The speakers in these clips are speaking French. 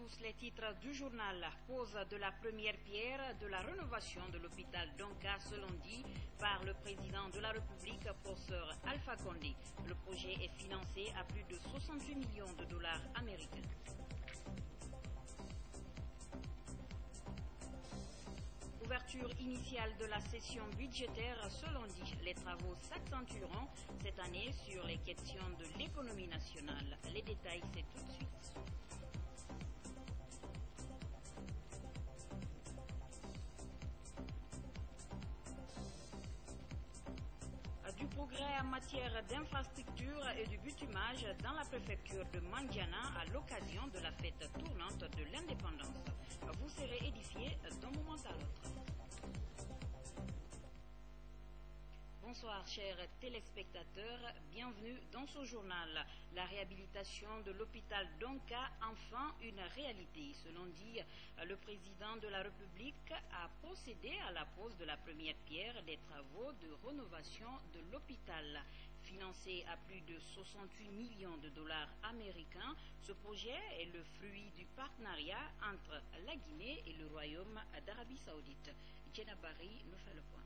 tous les titres du journal. Pose de la première pierre de la rénovation de l'hôpital Donka ce lundi par le président de la République, professeur Alpha Condé. Le projet est financé à plus de 68 millions de dollars américains. Ouverture initiale de la session budgétaire ce lundi. Les travaux s'accentueront cette année sur les questions de l'économie nationale. Les détails, c'est tout de suite. Du progrès en matière d'infrastructure et du bitumage dans la préfecture de Mandiana à l'occasion de la fête tournante de l'indépendance. Vous serez édifiés d'un moment à l'autre. Bonsoir chers téléspectateurs, bienvenue dans ce journal. La réhabilitation de l'hôpital Donka, enfin une réalité. Ce lundi, le président de la République a procédé à la pose de la première pierre des travaux de rénovation de l'hôpital. Financé à plus de 68 millions de dollars américains, ce projet est le fruit du partenariat entre la Guinée et le Royaume d'Arabie Saoudite. Jenna Barry nous fait le point.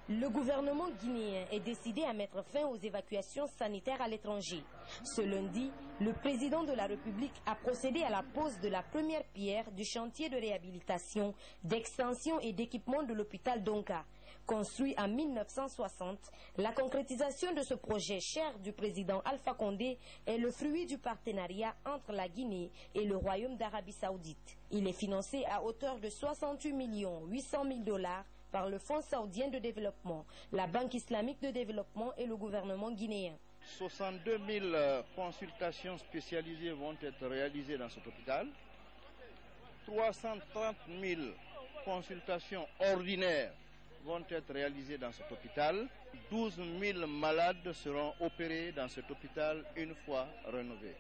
Le gouvernement guinéen est décidé à mettre fin aux évacuations sanitaires à l'étranger. Ce lundi, le président de la République a procédé à la pose de la première pierre du chantier de réhabilitation, d'extension et d'équipement de l'hôpital Donka. Construit en 1960, la concrétisation de ce projet cher du président Alpha Condé est le fruit du partenariat entre la Guinée et le Royaume d'Arabie Saoudite. Il est financé à hauteur de 68 800 000 dollars par le Fonds saoudien de développement, la Banque islamique de développement et le gouvernement guinéen. 62 000 consultations spécialisées vont être réalisées dans cet hôpital. 330 000 consultations ordinaires vont être réalisées dans cet hôpital. 12 000 malades seront opérés dans cet hôpital une fois rénové.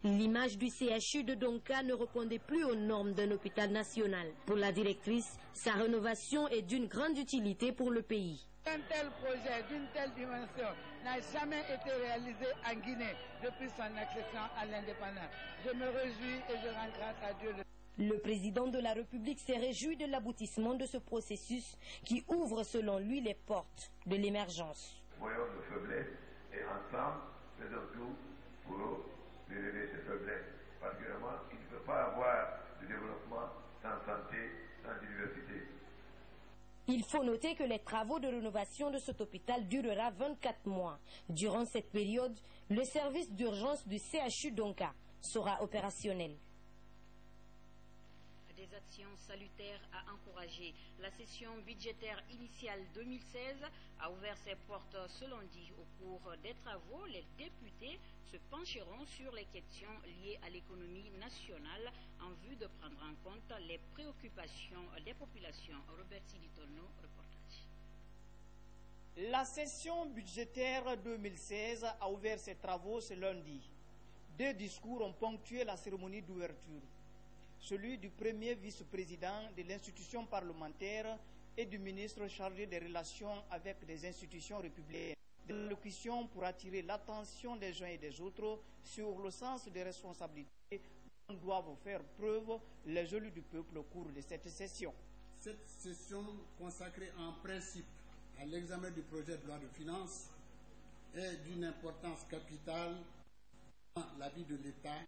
L'image du CHU de Donka ne répondait plus aux normes d'un hôpital national. Pour la directrice, sa rénovation est d'une grande utilité pour le pays. Un tel projet d'une telle dimension n'a jamais été réalisé en Guinée depuis son accession à l'indépendance. Je me réjouis et je rends grâce à Dieu. Le président de la République s'est réjoui de l'aboutissement de ce processus qui ouvre selon lui les portes de l'émergence. Voyons nos faiblesses et ensemble faisons tout pour relever ces faiblesses. Particulièrement, il ne peut pas avoir de développement sans santé, sans diversité. Il faut noter que les travaux de rénovation de cet hôpital durera 24 mois. Durant cette période, le service d'urgence du CHU Donka sera opérationnel. Des actions salutaires à encourager. La session budgétaire initiale 2016 a ouvert ses portes ce lundi. Au cours des travaux, les députés se pencheront sur les questions liées à l'économie nationale en vue de prendre en compte les préoccupations des populations. Robert Siditono, reportage. La session budgétaire 2016 a ouvert ses travaux ce lundi. 2 discours ont ponctué la cérémonie d'ouverture. Celui du premier vice-président de l'institution parlementaire et du ministre chargé des relations avec les institutions républicaines. Des allocutions pour attirer l'attention des uns et des autres sur le sens des responsabilités dont doivent faire preuve les élus du peuple au cours de cette session. Cette session consacrée en principe à l'examen du projet de loi de finances est d'une importance capitale dans la vie de l'État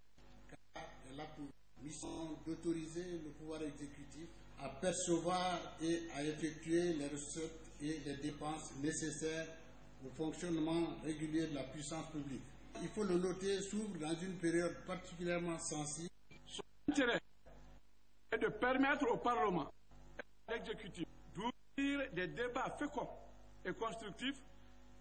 car elle a pour mission d'autoriser le pouvoir exécutif à percevoir et à effectuer les recettes et les dépenses nécessaires au fonctionnement régulier de la puissance publique. Il faut le noter, s'ouvre dans une période particulièrement sensible. Son intérêt est de permettre au Parlement et à l'exécutif d'ouvrir des débats féconds et constructifs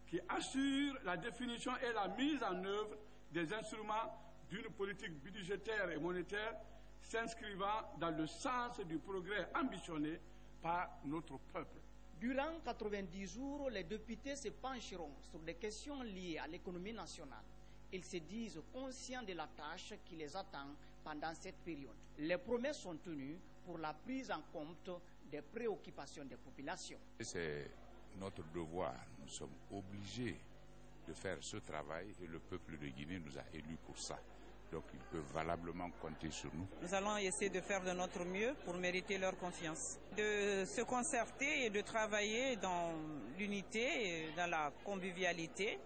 qui assurent la définition et la mise en œuvre des instruments d'une politique budgétaire et monétaire s'inscrivant dans le sens du progrès ambitionné par notre peuple. Durant 90 jours, les députés se pencheront sur des questions liées à l'économie nationale. Ils se disent conscients de la tâche qui les attend pendant cette période. Les promesses sont tenues pour la prise en compte des préoccupations des populations. C'est notre devoir. Nous sommes obligés de faire ce travail et le peuple de Guinée nous a élus pour ça. Donc ils peuvent valablement compter sur nous. Nous allons essayer de faire de notre mieux pour mériter leur confiance. De se concerter et de travailler dans l'unité et dans la convivialité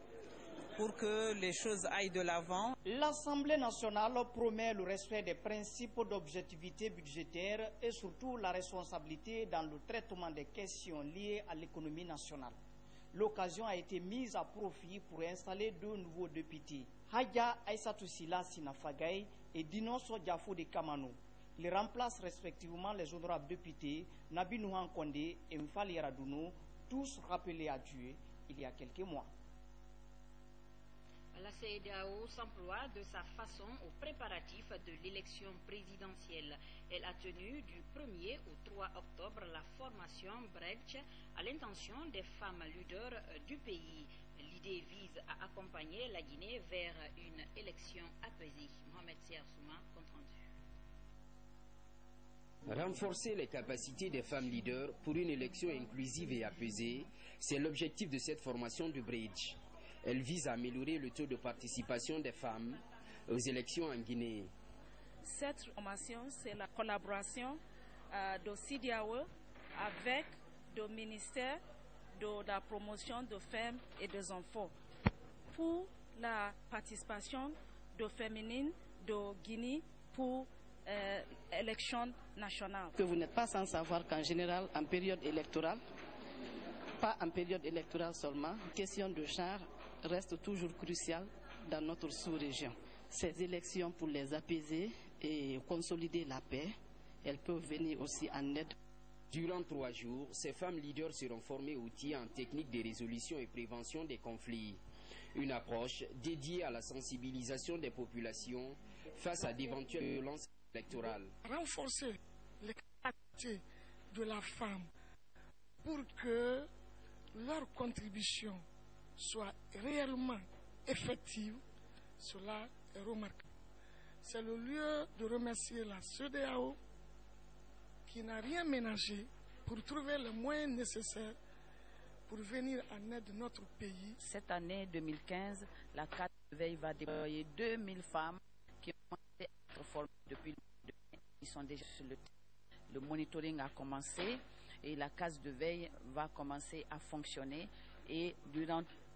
pour que les choses aillent de l'avant. L'Assemblée nationale promet le respect des principes d'objectivité budgétaire et surtout la responsabilité dans le traitement des questions liées à l'économie nationale. L'occasion a été mise à profit pour installer 2 nouveaux députés, Hadja Aïssatou Sila Sinafagaï et Dinoso Diafo de Kamano. Ils remplacent respectivement les honorables députés Nabi Nouhan Kondé et Mfali Yaradouno, tous rappelés à Dieu il y a quelques mois. La CEDEAO s'emploie de sa façon aux préparatifs de l'élection présidentielle. Elle a tenu du 1er au 3 octobre la formation Bredj à l'intention des femmes leaders du pays. L'idée vise à accompagner la Guinée vers une élection apaisée. Mohamed Siarsouma, compte rendu. Renforcer les capacités des femmes leaders pour une élection inclusive et apaisée, c'est l'objectif de cette formation du Bredj. Elle vise à améliorer le taux de participation des femmes aux élections en Guinée. Cette formation, c'est la collaboration de CEDEAO avec le ministère de la promotion des femmes et des enfants pour la participation de féminines de Guinée pour l'élection nationale. Que vous n'êtes pas sans savoir qu'en général, en période électorale, pas en période électorale seulement, la question de genre reste toujours cruciale dans notre sous-région. Ces élections, pour les apaiser et consolider la paix, elles peuvent venir aussi en aide. Durant 3 jours, ces femmes leaders seront formées outils en technique de résolution et prévention des conflits. Une approche dédiée à la sensibilisation des populations face à d'éventuelles violences électorales. Renforcer les capacités de la femme pour que leur contribution soit réellement effective, cela est remarquable. C'est le lieu de remercier la CEDEAO qui n'a rien ménagé pour trouver les moyens nécessaires pour venir en aide de notre pays. Cette année 2015, la case de veille va déployer 2000 femmes qui ont été formées depuis le début. Ils sont déjà sur le terrain. Le monitoring a commencé et la case de veille va commencer à fonctionner et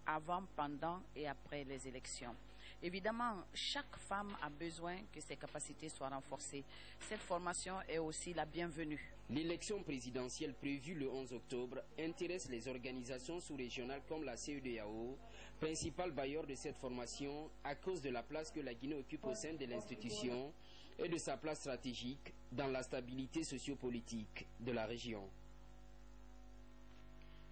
avant, pendant et après les élections. Évidemment, chaque femme a besoin que ses capacités soient renforcées. Cette formation est aussi la bienvenue. L'élection présidentielle prévue le 11 octobre intéresse les organisations sous-régionales comme la CEDEAO, principal bailleur de cette formation à cause de la place que la Guinée occupe au sein de l'institution et de sa place stratégique dans la stabilité sociopolitique de la région.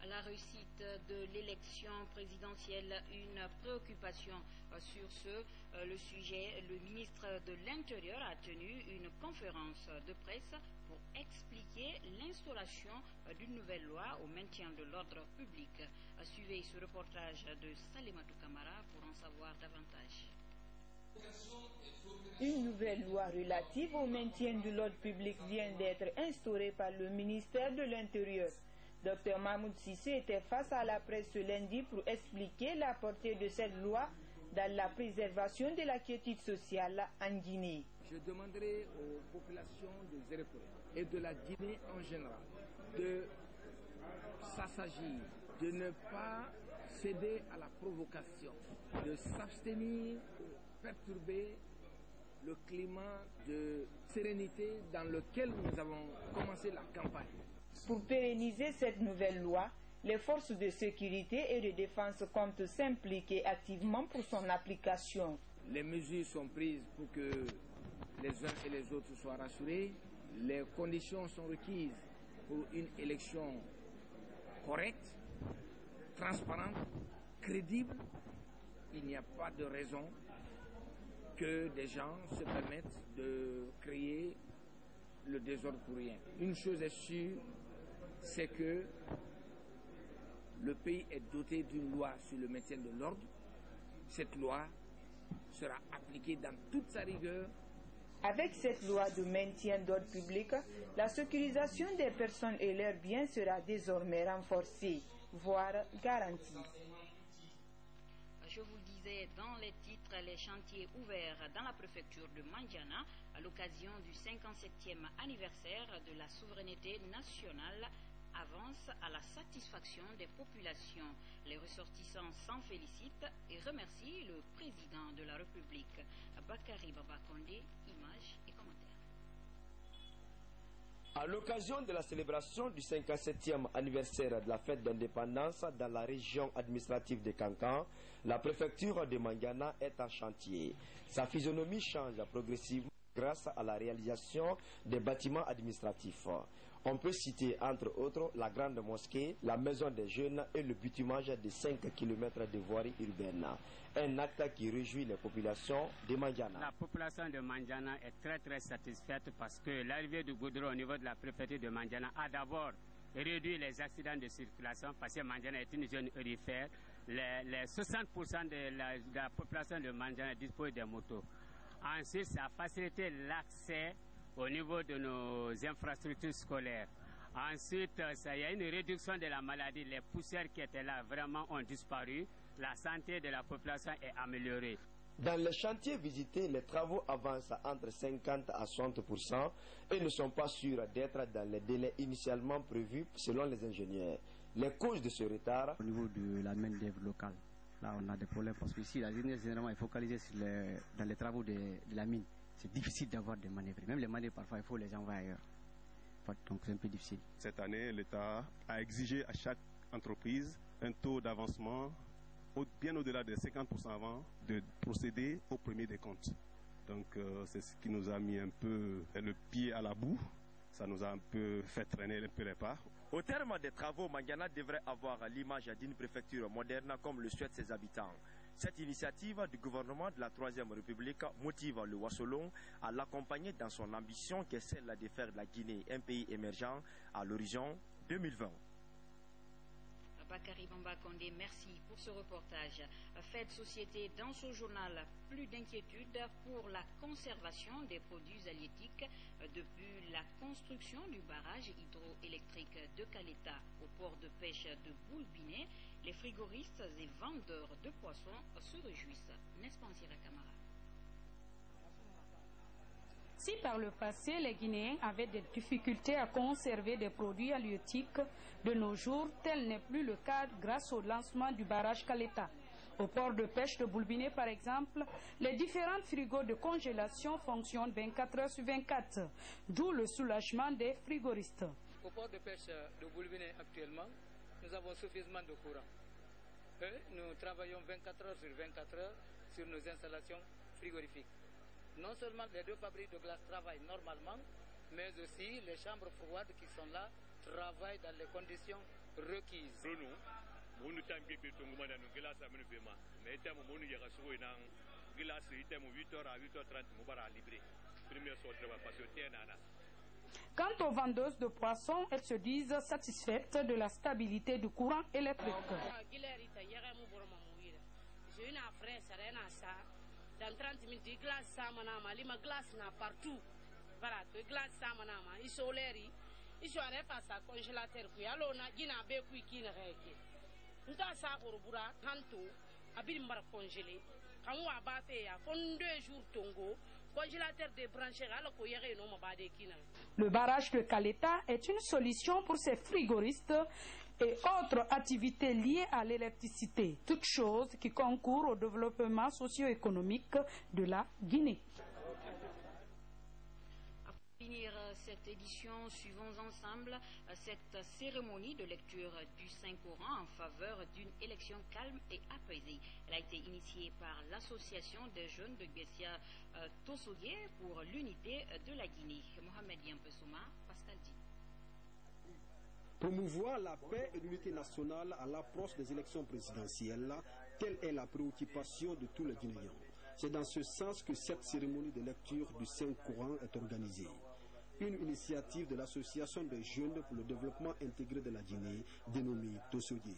La réussite de l'élection présidentielle, une préoccupation sur le sujet. Le ministre de l'Intérieur a tenu une conférence de presse pour expliquer l'instauration d'une nouvelle loi au maintien de l'ordre public. Suivez ce reportage de Salimatou Kamara pour en savoir davantage. Une nouvelle loi relative au maintien de l'ordre public vient d'être instaurée par le ministère de l'Intérieur. Dr Mahmoud Sissé était face à la presse ce lundi pour expliquer la portée de cette loi dans la préservation de la quiétude sociale en Guinée. Je demanderai aux populations de Zérékoré et de la Guinée en général de s'assagir, de ne pas céder à la provocation, de s'abstenir, de perturber le climat de sérénité dans lequel nous avons commencé la campagne. Pour pérenniser cette nouvelle loi, les forces de sécurité et de défense comptent s'impliquer activement pour son application. Les mesures sont prises pour que les uns et les autres soient rassurés. Les conditions sont requises pour une élection correcte, transparente, crédible. Il n'y a pas de raison que des gens se permettent de créer le désordre pour rien. Une chose est sûre, c'est que le pays est doté d'une loi sur le maintien de l'ordre. Cette loi sera appliquée dans toute sa rigueur. Avec cette loi de maintien d'ordre public, la sécurisation des personnes et leurs biens sera désormais renforcée, voire garantie. je vous le disais dans les titres, les chantiers ouverts dans la préfecture de Mandiana à l'occasion du 57e anniversaire de la souveraineté nationale avancent à la satisfaction des populations. Les ressortissants s'en félicitent et remercient le président de la République. Bakary Babakonde, images et commentaires. À l'occasion de la célébration du 57e anniversaire de la fête d'indépendance dans la région administrative de Kankan, la préfecture de Mandiana est en chantier. Sa physionomie change progressivement grâce à la réalisation des bâtiments administratifs. On peut citer entre autres la grande mosquée, la maison des jeunes et le bitumage de 5 km de voirie urbaine. Un acte qui réjouit les populations de Mandiana. La population de Mandiana est très satisfaite parce que l'arrivée du goudron au niveau de la préfecture de Mandiana a d'abord réduit les accidents de circulation parce que Mandiana est une zone aurifère. Les 60% de la population de Mandiana dispose de motos. Ensuite, ça a facilité l'accès au niveau de nos infrastructures scolaires. Ensuite, il y a une réduction de la maladie. Les poussières qui étaient là vraiment ont disparu. La santé de la population est améliorée. Dans les chantiers visités, les travaux avancent entre 50 à 60% et ne sont pas sûrs d'être dans les délais initialement prévus selon les ingénieurs. Les causes de ce retard... Au niveau de la main-d'œuvre locale, là on a des problèmes parce que ici la ligne généralement est focalisée dans les travaux de la mine. C'est difficile d'avoir des manœuvres. Même les manœuvres, parfois, il faut les envoyer ailleurs. Donc, c'est un peu difficile. Cette année, l'État a exigé à chaque entreprise un taux d'avancement bien au-delà de 50% avant de procéder au premier décompte. Donc, c'est ce qui nous a mis un peu le pied à la boue. Ça nous a un peu fait traîner un peu les pas. Au terme des travaux, Mandiana devrait avoir l'image d'une préfecture moderne comme le souhaitent ses habitants. Cette initiative du gouvernement de la Troisième République motive le Wassolon à l'accompagner dans son ambition qui est celle de faire de la Guinée un pays émergent à l'horizon 2020. Bakary Babakonde, merci pour ce reportage. Fait de société dans ce journal, plus d'inquiétude pour la conservation des produits halieutiques depuis la construction du barrage hydroélectrique de Caleta au port de pêche de Boulbiné. Les frigoristes et vendeurs de poissons se réjouissent. N'est-ce pas, Sira Camara? Si par le passé, les Guinéens avaient des difficultés à conserver des produits halieutiques, de nos jours, tel n'est plus le cas grâce au lancement du barrage Caleta. Au port de pêche de Boulbiné, par exemple, les différents frigos de congélation fonctionnent 24 heures sur 24, d'où le soulagement des frigoristes. Au port de pêche de Boulbiné, actuellement, nous avons suffisamment de courant. Nous travaillons 24 heures sur 24 heures sur nos installations frigorifiques. Non seulement les deux fabriques de glace travaillent normalement, mais aussi les chambres froides qui sont là travaillent dans les conditions requises. Quant aux vendeuses de poissons, elles se disent satisfaites de la stabilité du courant électrique. Dans 30 minutes, glace samanama, lima glace na partout. Voilà, que glace samanama, ils sont l'air, ils sont à face à congélateur, puis alors na gina beku qui ne règle. Nous avons ça au boura, tanto, abilimbar congelé. Quand on a batté à fond 2 jours tongo, congélateur débranché, alors qu'il y a un homme badé qui n'a. Le barrage de Caleta est une solution pour ces frigoristes et autres activités liées à l'électricité, toutes choses qui concourent au développement socio-économique de la Guinée. Pour finir cette édition, suivons ensemble cette cérémonie de lecture du Saint-Coran en faveur d'une élection calme et apaisée. Elle a été initiée par l'association des jeunes de Bessia Tossogué pour l'unité de la Guinée. Mohamed Yampessouma, Pascal Di. Promouvoir la paix et l'unité nationale à l'approche des élections présidentielles, telle est la préoccupation de tous les Guinéens. C'est dans ce sens que cette cérémonie de lecture du Saint-Coran est organisée. Une initiative de l'Association des jeunes pour le développement intégré de la Guinée, dénommée Tossogué.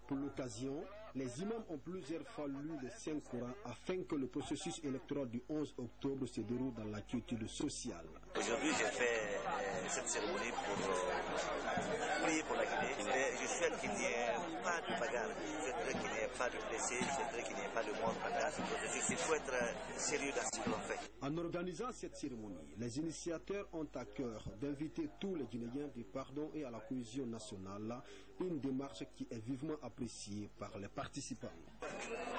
Pour l'occasion, les imams ont plusieurs fois lu le Saint-Coran afin que le processus électoral du 11 octobre se déroule dans la quiétude sociale. Aujourd'hui, j'ai fait cette cérémonie pour prier pour la Guinée. Je souhaite qu'il n'y ait pas de bagarre. Je souhaite qu'il n'y ait pas de blessés, il faudrait qu'il n'y ait pas de mort pendant ce processus. Il faut être sérieux dans ce que l'on fait. En organisant cette cérémonie, les initiateurs ont à cœur d'inviter tous les Guinéens du pardon et à la cohésion nationale, une démarche qui est vivement appréciée par les participants.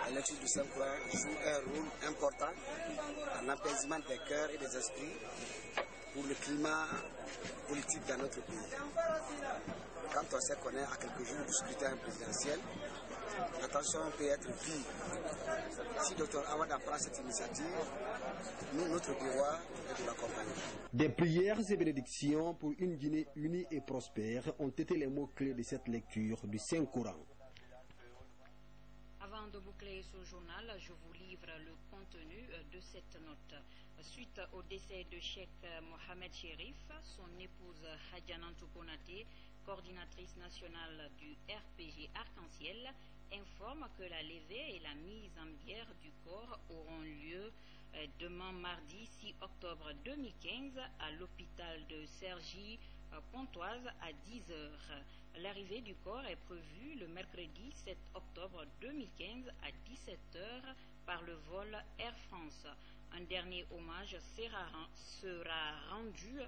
L'élection du Saint-Coran joue un rôle important dans l'apaisement des cœurs et des esprits pour le climat politique dans notre pays. Quand on sait qu'on est à quelques jours du scrutin présidentiel, l'attention peut être vive. Si Dr Awada prend cette initiative, nous, notre devoir est de l'accompagner. Des prières et bénédictions pour une Guinée unie et prospère ont été les mots-clés de cette lecture du Saint-Coran. Avant de boucler ce journal, je vous livre le contenu de cette note. Suite au décès de Cheikh Mohamed Chérif, son épouse Hadjanantou Konaté, coordinatrice nationale du RPG Arc-en-Ciel, informe que la levée et la mise en bière du corps auront lieu demain mardi 6 octobre 2015 à l'hôpital de Cergy-Pontoise à 10h. L'arrivée du corps est prévue le mercredi 7 octobre 2015 à 17h par le vol Air France. Un dernier hommage sera rendu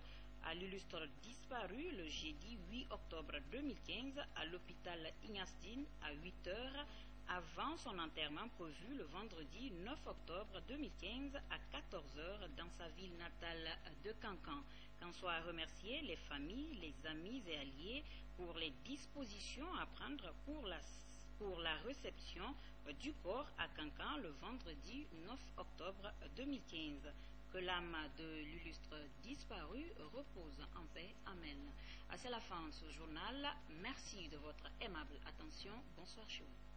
à l'illustre disparu le jeudi 8 octobre 2015 à l'hôpital Ignastine à 8h avant son enterrement prévu le vendredi 9 octobre 2015 à 14h dans sa ville natale de Cancan. Qu'en soient remerciés les familles, les amis et alliés pour les dispositions à prendre pour la réception du corps à Cancan le vendredi 9 octobre 2015. Que l'âme de l'illustre disparu repose en paix. Amen. C'est la fin de ce journal. Merci de votre aimable attention. Bonsoir chez vous.